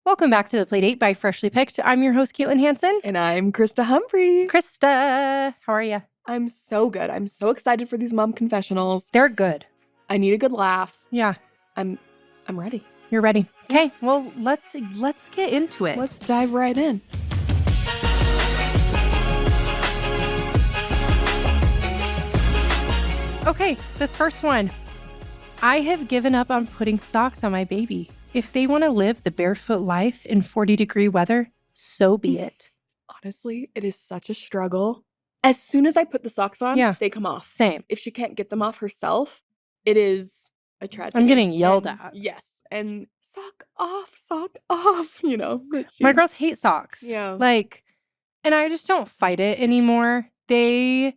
Welcome back to the Playdate by Freshly Picked. I'm your host, Kaitlin Hansen. And I'm Krista Humphrey. Krista, how are you? I'm so good. I'm so excited for these mom confessionals. They're good. I need a good laugh. Yeah. I'm ready. You're ready. Okay, well, let's get into it. Let's dive right in. Okay, this first one. I have given up on putting socks on my baby. If they want to live the barefoot life in 40-degree weather, so be it. Honestly, it is such a struggle. As soon as I put the socks on, they come off. Same. If she can't get them off herself, it is a tragedy. I'm getting yelled at. Yes. And sock off, you know. My girls hate socks. Yeah. And I just don't fight it anymore. I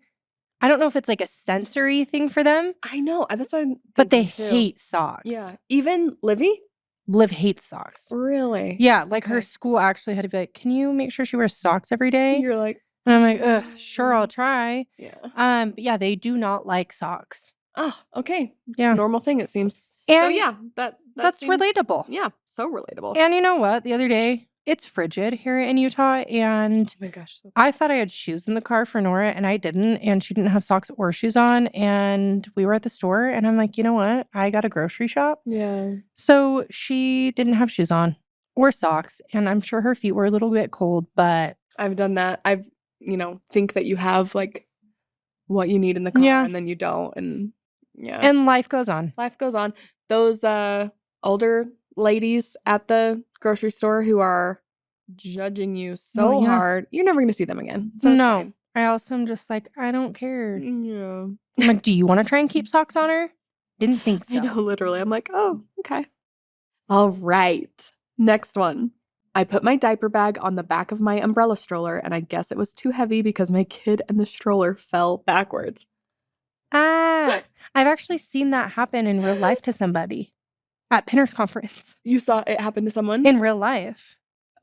don't know if it's like a sensory thing for them. I know. That's what I'm But they too. hate socks. Yeah. Even Livy? Liv hates socks. Really? Yeah, her school actually had to be like, can you make sure she wears socks every day? You're like, and I'm like, ugh, sure, I'll try. Yeah. But yeah, they do not like socks. Oh, okay. It's Yeah. a normal thing, it seems. And so yeah, that's seems, relatable. Yeah, so relatable. And you know what? The other day, it's frigid here in Utah, and oh my gosh, I thought I had shoes in the car for Nora, and I didn't, and she didn't have socks or shoes on, and we were at the store, and I'm like, you know what? I got a grocery shop. Yeah. So she didn't have shoes on or socks, and I'm sure her feet were a little bit cold, but I've done that. I've, think that you have like what you need in the car and then you don't, and And life goes on. Life goes on. Those older ladies at the grocery store who are judging you so hard, you're never going to see them again. So no. I also am just like, I don't care. Yeah. I'm like, do you want to try and keep socks on her? Didn't think so. I know, literally. I'm like, oh, okay. All right. Next one. I put my diaper bag on the back of my umbrella stroller, and I guess it was too heavy because my kid and the stroller fell backwards. I've actually seen that happen in real life to somebody at Pinner's conference. You saw it happen to someone? In real life.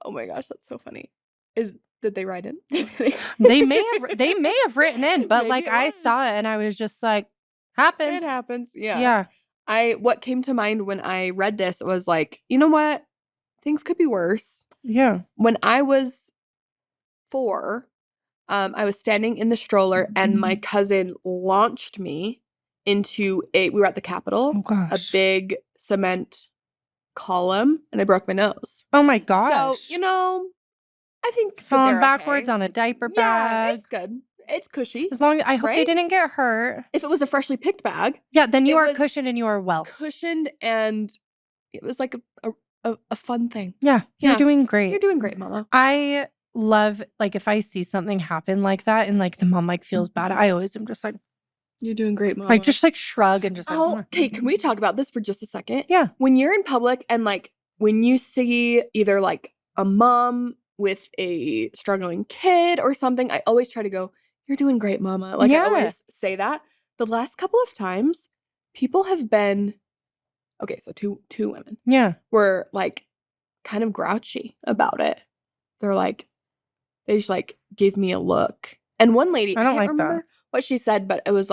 Oh my gosh, that's so funny. Did they write in? They may have written in, but I saw it and I was just like, happens. It happens. Yeah. Yeah. What came to mind when I read this was like, you know what? Things could be worse. Yeah. When I was 4, I was standing in the stroller and my cousin launched me into we were at the Capitol, a big cement column, and I broke my nose. Oh my gosh. So, I think falling backwards on a diaper bag. Yeah, it's good. It's cushy. As long as I hope they didn't get hurt. If it was a freshly picked bag. Yeah, then you are cushioned and you are well. Cushioned, and it was like a fun thing. Yeah, you're doing great. You're doing great, Mama. I love, if I see something happen like that and the mom feels bad, I always am just like, you're doing great, Mama. Just shrug and just okay, can we talk about this for just a second? Yeah. When you're in public and when you see either a mom with a struggling kid or something, I always try to go, you're doing great, Mama. I always say that. The last couple of times, people have been, okay, so two women. Yeah. Were kind of grouchy about it. They're they just give me a look. And one lady, I don't can't remember that. What she said, but it was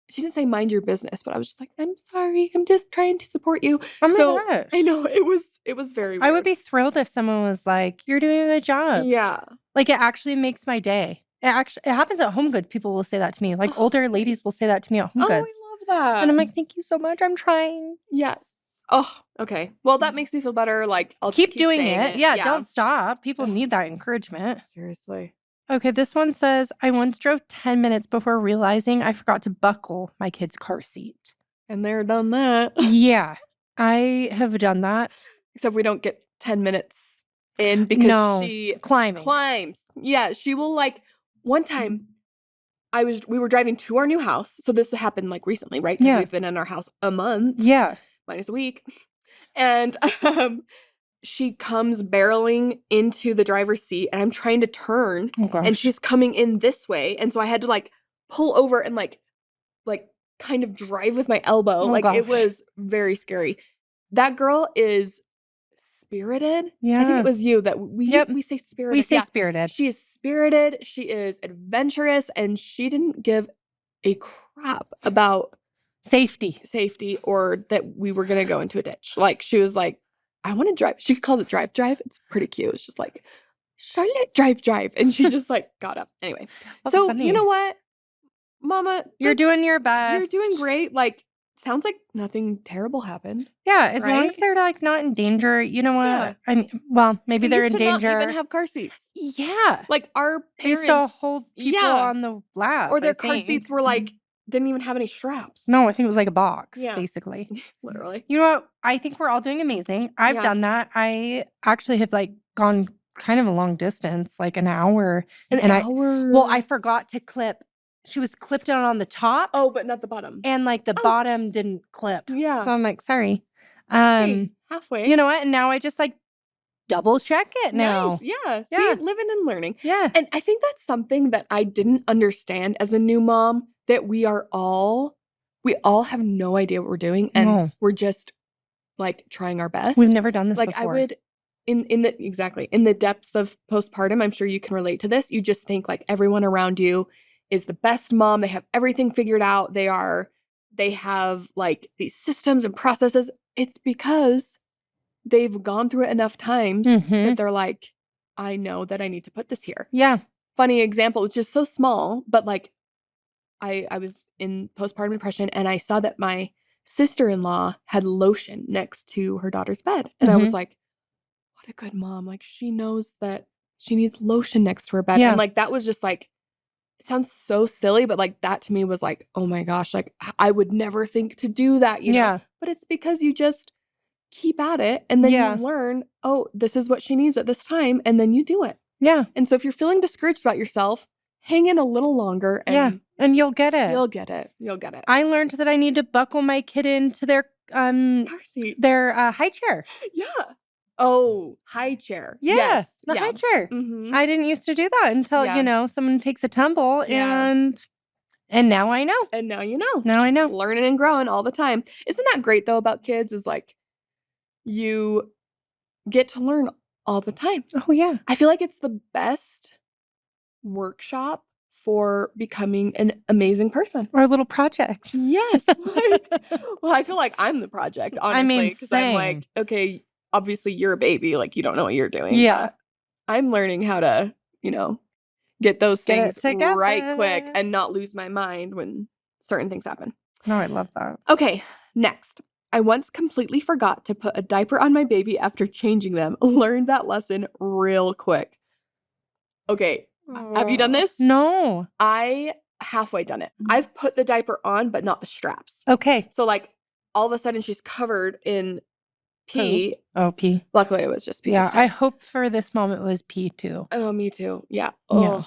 she didn't say mind your business, but I was just like, I'm sorry, I'm just trying to support you. Oh my gosh. I know, it was very weird. I would be thrilled if someone was like, you're doing a good job. Yeah. It actually makes my day. It happens at Home Goods. People will say that to me. Older ladies will say that to me at Home Goods. I love that. And I'm like, thank you so much. I'm trying. Yes. Oh, okay. Well, that makes me feel better. I'll keep doing it. Yeah, don't stop. People need that encouragement. Seriously. Okay, this one says, I once drove 10 minutes before realizing I forgot to buckle my kid's car seat. And they're done that. Yeah, I have done that. Except we don't get 10 minutes in because she climbs. Yeah, she will one time we were driving to our new house. So this happened recently, right? Because we've been in our house a month. Yeah. Minus a week. And she comes barreling into the driver's seat and I'm trying to turn and she's coming in this way. And so I had to pull over and kind of drive with my elbow. It was very scary. That girl is spirited. Yeah. I think it was you that we say spirited. We say spirited. She is spirited. She is adventurous and she didn't give a crap about safety or that we were going to go into a ditch. She was I want to drive. She calls it drive. It's pretty cute. It's just like, Charlotte, drive. And she just like got up. Anyway. That's so funny. You know what, Mama? You're doing your best. You're doing great. Like, sounds like nothing terrible happened. Yeah, as long as they're like not in danger. You know what? Yeah. I mean, well, maybe they're in danger. Not even have car seats. Yeah. Like our parents they used to hold people on the lap. Or their car seats were like, didn't even have any straps. No, I think it was like a box, basically. Literally. You know what? I think we're all doing amazing. I've done that. I actually have like gone kind of a long distance, like an hour. I forgot to clip. She was clipped on the top. Oh, but not the bottom. And like the bottom didn't clip. Yeah. So I'm like, sorry. Hey, halfway. You know what? And now I just like double check it now. Nice. Yeah. See, living and learning. Yeah. And I think that's something that I didn't understand as a new mom, that we all have no idea what we're doing. And we're just like trying our best. We've never done this before. I would, in the depths of postpartum, I'm sure you can relate to this. You just think like everyone around you is the best mom. They have everything figured out. They have like these systems and processes. It's because they've gone through it enough times that they're like, I know that I need to put this here. Yeah. Funny example, it's just so small, but like I was in postpartum depression and I saw that my sister-in-law had lotion next to her daughter's bed. And I was like, what a good mom. Like, she knows that she needs lotion next to her bed. Yeah. And like, that was just like, it sounds so silly, but like that to me was like, oh my gosh, like I would never think to do that, you know? But it's because you just keep at it and then you learn, oh, this is what she needs at this time. And then you do it. Yeah. And so if you're feeling discouraged about yourself, hang in a little longer. And and you'll get it. You'll get it. I learned that I need to buckle my kid into their car seat, their high chair. Yeah. Oh, high chair. Yeah, yes. The high chair. I didn't used to do that until, someone takes a tumble and now I know. And now you know. Now I know. Learning and growing all the time. Isn't that great though about kids is like you get to learn all the time. Oh yeah. I feel like it's the best workshop for becoming an amazing person. Or little projects. Yes. Well, I feel like I'm the project, honestly. Because I'm like, okay, obviously you're a baby, like you don't know what you're doing. Yeah. I'm learning how to, get those things right quick and not lose my mind when certain things happen. No, I love that. Okay, next. I once completely forgot to put a diaper on my baby after changing them. Learned that lesson real quick. Okay, have you done this? No. I halfway done it. I've put the diaper on, but not the straps. Okay. So like all of a sudden she's covered in pee. Oh, pee. Luckily it was just pee. Yeah, I hope for this moment it was pee too. Oh, me too. Yeah. Yeah.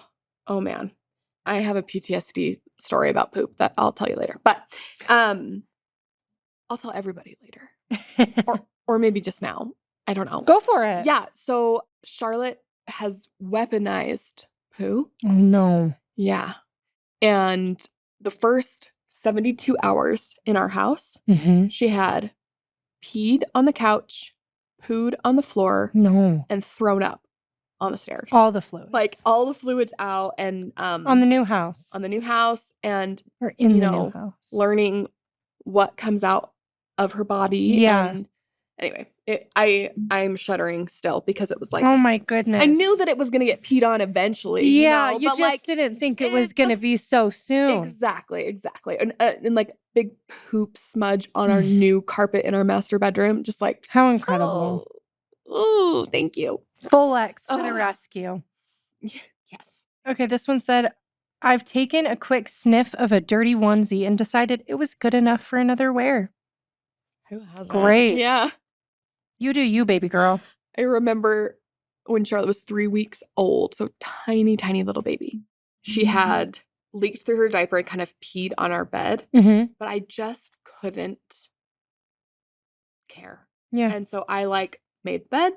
Oh man. I have a PTSD story about poop that I'll tell you later. But I'll tell everybody later. or maybe just now. I don't know. Go for it. Yeah. So Charlotte has weaponized poo. Oh no. Yeah. And the first 72 hours in our house, she had peed on the couch, pooed on the floor, and thrown up on the stairs. All the fluids. Like all the fluids out and on the new house. On the new house and or in the new house. Learning what comes out of her body. Yeah. And anyway, I'm shuddering still because it was like, oh my goodness. I knew that it was going to get peed on eventually. Yeah, you just like, didn't think it was going to be so soon. Exactly. And like big poop smudge on our new carpet in our master bedroom. Just like, how incredible. Oh, thank you. Full X to the rescue. Yes. Okay, this one said, I've taken a quick sniff of a dirty onesie and decided it was good enough for another wear. Who has Great. That? Yeah. You do you, baby girl. I remember when Charlotte was 3 weeks old, so tiny, tiny little baby. She had leaked through her diaper and kind of peed on our bed, but I just couldn't care. Yeah. And so I made the bed,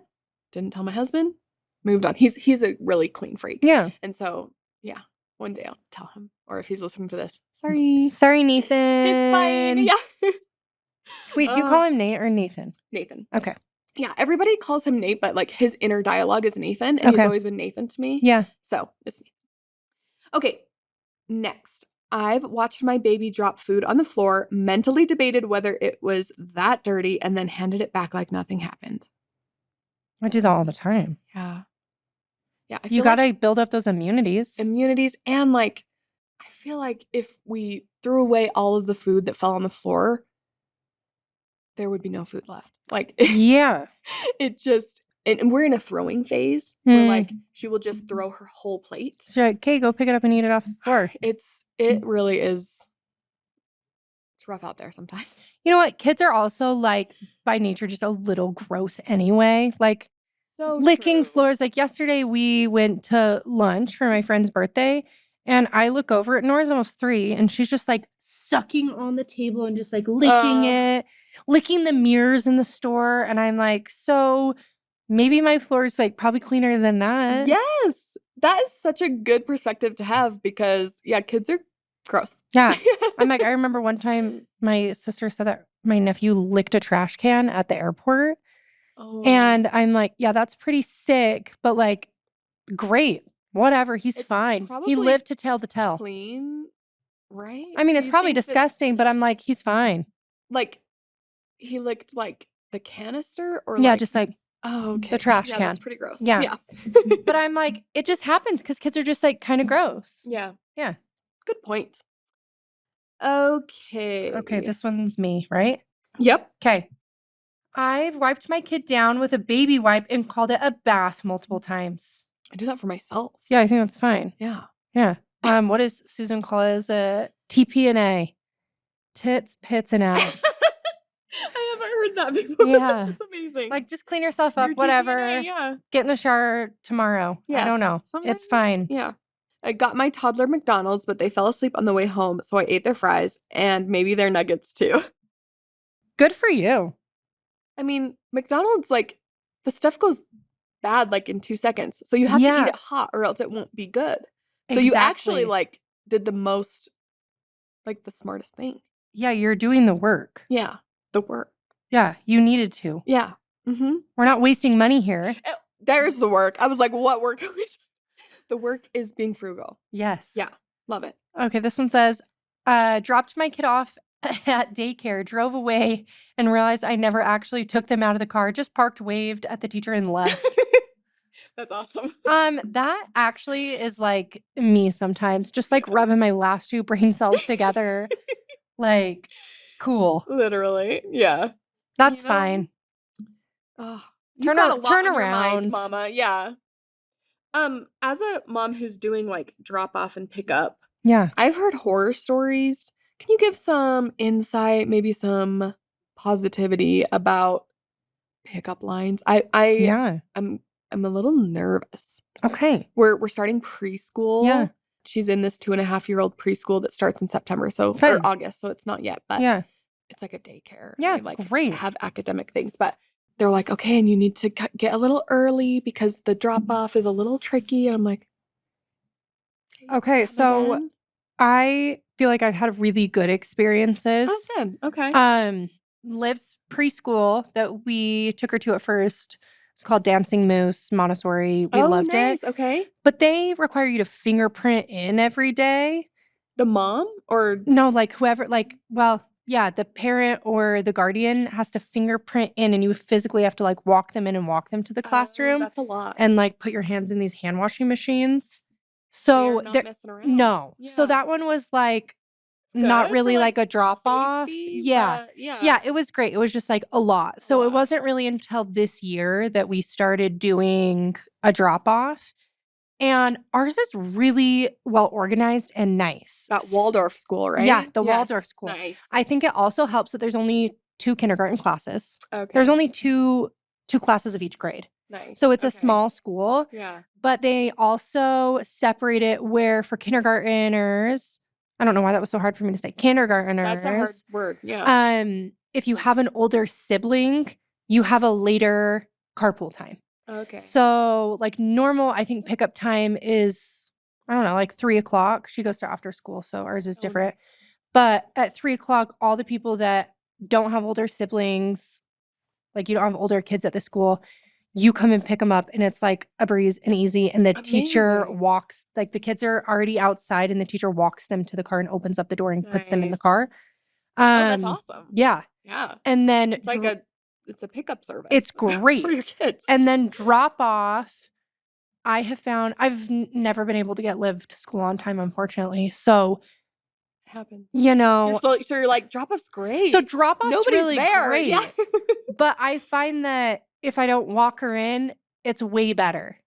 didn't tell my husband, moved on. He's a really clean freak. Yeah. And so, yeah, one day I'll tell him. Or if he's listening to this, sorry. Sorry, Nathan. It's fine. Yeah. Wait, do you call him Nate or Nathan? Nathan. Okay. Yeah, everybody calls him Nate, but his inner dialogue is Nathan, and he's always been Nathan to me. Yeah. So it's Nathan. Okay, next. I've watched my baby drop food on the floor, mentally debated whether it was that dirty, and then handed it back like nothing happened. I do that all the time. Yeah. Yeah. You got to build up those immunities. And like, I feel like if we threw away all of the food that fell on the floor, there would be no food left. Like, yeah. It just, and we're in a throwing phase where like she will just throw her whole plate. She's like, okay, go pick it up and eat it off the floor. It really is. It's rough out there sometimes. You know what? Kids are also like by nature just a little gross anyway. Like licking floors. Like yesterday we went to lunch for my friend's birthday and I look over at Nora's almost 3 and she's just like sucking on the table and just like licking it, licking the mirrors in the store. And I'm like, so maybe my floor is like probably cleaner than that. Yes. That is such a good perspective to have because yeah, kids are gross. Yeah. I'm like, I remember one time my sister said that my nephew licked a trash can at the airport. Oh. And I'm like, yeah, that's pretty sick, but like, great. Whatever. He's fine. He lived to tell the tale. Clean, right? I mean, it's probably disgusting, but I'm like, he's fine. Like, he licked like the canister or yeah, just like okay. The trash can. That's pretty gross. Yeah. But I'm like, it just happens because kids are just like kind of gross. Yeah. Yeah. Good point. Okay. Okay, this one's me, right? Yep. Okay. I've wiped my kid down with a baby wipe and called it a bath multiple times. I do that for myself. Yeah, I think that's fine. Yeah. Yeah. What does Susan call it? As a TP&A? Tits, pits, and ass. I haven't heard that before. Yeah. That's amazing. Like, just clean yourself up, Your whatever. TP&A, yeah. Get in the shower tomorrow. Yes. I don't know. Sometimes, it's fine. Yeah. I got my toddler McDonald's, but they fell asleep on the way home, so I ate their fries and maybe their nuggets too. Good for you. I mean, McDonald's, like, the stuff goes bad, like, in 2 seconds. So you have to eat it hot or else it won't be good. So you actually, like, did the most, like, the smartest thing. Yeah, you're doing the work. Yeah, the work. Yeah, you needed to. Yeah. Mm-hmm. We're not wasting money here. There's the work. I was like, what work are we doing? The work is being frugal. Yes. Yeah. Love it. Okay, this one says, dropped my kid off at daycare, drove away, and realized I never actually took them out of the car, just parked, waved at the teacher, and left. That's awesome. That actually is like me sometimes, just like rubbing my last 2 brain cells together. Like, cool. Literally. Yeah. That's fine. Oh, turn around, mama. Yeah. As a mom who's doing like drop off and pick up, yeah, I've heard horror stories. Can you give some insight, maybe some positivity about pickup lines? I'm a little nervous. Okay. We're starting preschool. Yeah. She's in this 2.5-year-old preschool that starts in September, or August, so it's not yet, but it's like a daycare. Yeah, they, like, great. Have academic things, but they're like, okay, and you need to get a little early because the drop off is a little tricky. And I'm like, okay, so again? I feel like I've had really good experiences. Oh, good. Okay. Liv's preschool that we took her to at first. It's called Dancing Moose Montessori. We loved it. Okay. But they require you to fingerprint in every day. The mom or no, like whoever, like, well, yeah, the parent or the guardian has to fingerprint in and you physically have to like walk them in and walk them to the classroom. That's a lot. And like put your hands in these hand washing machines. So they're not messing around. No. Yeah. So that one was like not really like a drop off. Yeah. Yeah, it was great. It was just like a lot. So it wasn't really until this year that we started doing a drop off. And ours is really well organized and nice. That Waldorf school, right? Yeah, the Waldorf school. Nice. I think it also helps that there's only 2 kindergarten classes. Okay. There's only two classes of each grade. Nice. So it's a small school. Yeah. But they also separate it where for kindergarteners, I don't know why that was so hard for me to say, kindergarteners. That's a hard word. Yeah. If you have an older sibling, you have a later carpool time. Okay. So like normal, I think pickup time is, I don't know, like 3:00. She goes to after school, so ours is different. Nice. But at 3:00, all the people that don't have older siblings, like you don't have older kids at the school, you come and pick them up and it's like a breeze and easy. And the teacher walks, like the kids are already outside and the teacher walks them to the car and opens up the door and puts them in the car. Oh, that's awesome. Yeah. Yeah. And then it's like a it's a pickup service. It's great. For your kids. And then drop off, I have found I've never been able to get Liv to school on time, unfortunately. So it happens. You know. So you're like, drop off's great. So drop off's Nobody's really there. great. Yeah. But I find that if I don't walk her in, it's way better.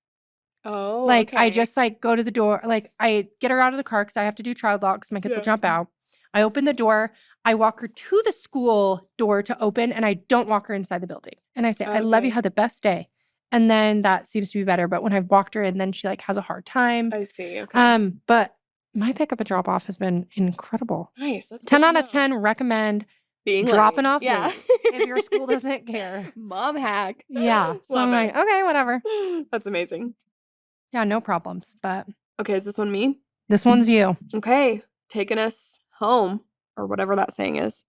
Oh, like okay. I just like go to the door, like I get her out of the car because I have to do child locks. My kids will jump out. I open the door. I walk her to the school door to open, and I don't walk her inside the building. And I say, I love you. Have the best day. And then that seems to be better. But when I've walked her in, then she like has a hard time. I see. Okay. But my pickup and drop off has been incredible. Nice. That's 10 out of 10 recommend being dropping late. off late if your school doesn't care. Mom hack. Yeah. So I'm like, okay, whatever. That's amazing. Yeah, no problems. But okay, is this one me? This one's you. Okay. Taking us home, or whatever that saying is.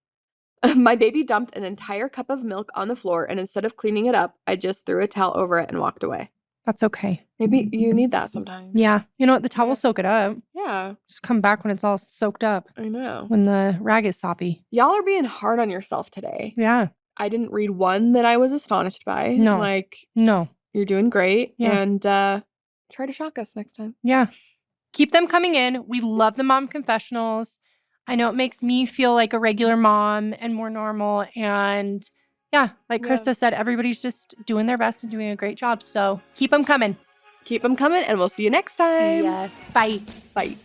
My baby dumped an entire cup of milk on the floor, and instead of cleaning it up, I just threw a towel over it and walked away. That's okay. Maybe you need that sometimes. Yeah. You know what? The towel will soak it up. Yeah. Just come back when it's all soaked up. I know. When the rag is soppy. Y'all are being hard on yourself today. Yeah. I didn't read one that I was astonished by. No. Like, no. You're doing great. Yeah. And try to shock us next time. Yeah. Keep them coming in. We love the mom confessionals. I know it makes me feel like a regular mom and more normal. And yeah, like Krista said, everybody's just doing their best and doing a great job. So keep them coming. Keep them coming, and we'll see you next time. See ya. Bye. Bye.